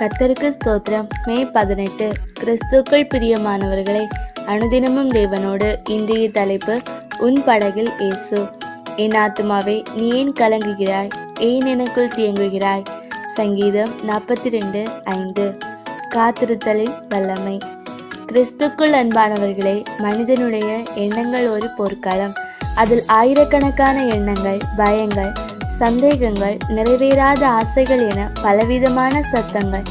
கர்த்தருக்கு ஸ்தோத்திரம். மே 18. கிறிஸ்துக்குள் பிரியமானவர்களே, அனுதினமும் தேவனோடு. இன்றைய தலைப்பு, உன் படகில் இயேசு. என் ஆத்துமாவே, நீ ஏன் கலங்குகிறாய்? ஏன் எனக்குள் தியங்குகிறாய்? சங்கீதம் 42:5. காத்திருத்தலின் வல்லமை. கிறிஸ்துக்குள் அன்பானவர்களே, மனிதனுடைய எண்ணங்கள் ஒரு போர்க்களம். அதில் ஆயிரக்கணக்கான எண்ணங்கள், பயங்கள், சந்தேகங்கள், நிறைவேறாத ஆசைகள் என பலவிதமான சத்தங்கள்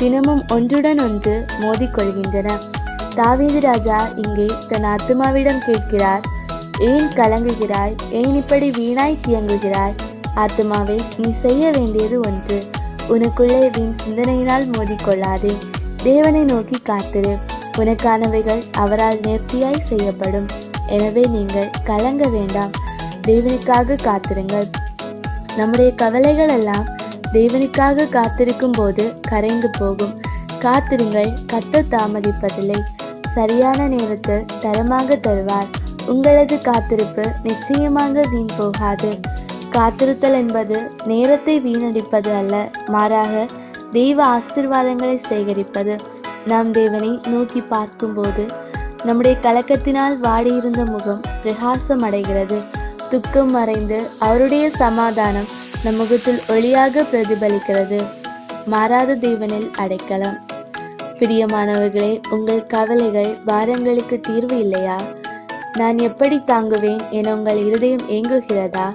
தினமும் ஒன்றுடன் ஒன்று மோதிக்கொள்கின்றன. தாவீது ராஜா இங்கே தன் ஆத்துமாவிடம் கேட்கிறார், ஏன் கலங்குகிறாய்? ஏன் இப்படி வீணாய் தியங்குகிறாய்? ஆத்துமாவே, நீ செய்ய வேண்டியது ஒன்று. உனக்குள்ளே வீண் சிந்தனையினால் மோதிக்கொள்ளாதே. தேவனை நோக்கி காத்திரு. உனக்கானவைகள் அவரால் நேர்த்தியாய் செய்யப்படும். எனவே நீங்கள் கலங்க வேண்டாம். தேவனுக்காக காத்திருங்கள். நம்முடைய கவலைகள் எல்லாம் தேவனுக்காக காத்திருக்கும் போது கரைந்து போகும். காத்திருங்கள், கர்த்தர் தாமதிப்பதில்லை. சரியான நேரத்தில் தரமாக தருவார். உங்களது காத்திருப்பு நிச்சயமாக வீண் போகாது. காத்திருத்தல் என்பது நேரத்தை வீணடிப்பது அல்ல, மாறாக தெய்வ ஆசீர்வாதங்களை சேகரிப்பது. நாம் தேவனை நோக்கி பார்க்கும்போது நம்முடைய கலக்கத்தினால் வாடியிருந்த முகம் பிரகாசம் அடைகிறது. துக்கம் மறைந்து அவருடைய சமாதானம் நம் முகத்தில் ஒளியாக பிரதிபலிக்கிறது. மாறாத தேவனில் அடைக்கலம். பிரியமானவர்களே, உங்கள் கவலைகள், பாரங்களுக்கு தீர்வு இல்லையா? நான் எப்படி தாங்குவேன் என உங்கள் இருதயம் ஏங்குகிறதா?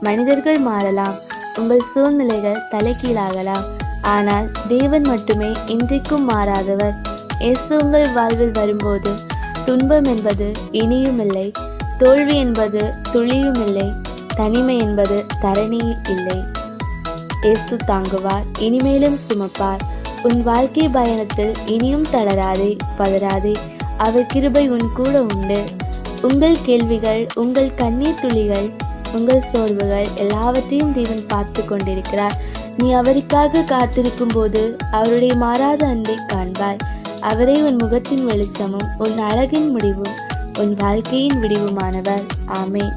மனிதர்கள் மாறலாம், உங்கள் சூழ்நிலைகள் தலைகீழாகலாம், ஆனால் தேவன் மட்டுமே இன்றைக்கும் மாறாதவர். இயேசு உங்கள் வாழ்வில் வரும்போது துன்பம் என்பது இனியும் இல்லை, தோல்வி என்பது துளியும் இல்லை, தனிமை என்பது தரணியில் இல்லை. இயேசு தாங்குவார், இனிமேலும் சுமப்பார். உன் வாழ்க்கை பயணத்தில் இனியும் தளராதே, பதறாதே. அவர் கிருபை உன் கூட உண்டு. உங்கள் கேள்விகள், உங்கள் கண்ணீர் துளிகள், உங்கள் சோர்வுகள் எல்லாவற்றையும் தேவன் பார்த்து கொண்டிருக்கிறார். நீ அவருக்காக காத்திருக்கும் போது அவருடைய மாறாத அன்பை காண்பாய். அவரே உன் முகத்தின் வெளிச்சமும், உன் அழகின் முடிவும், உன் வாழ்க்கையின் விடிவுமானவர். ஆமென்.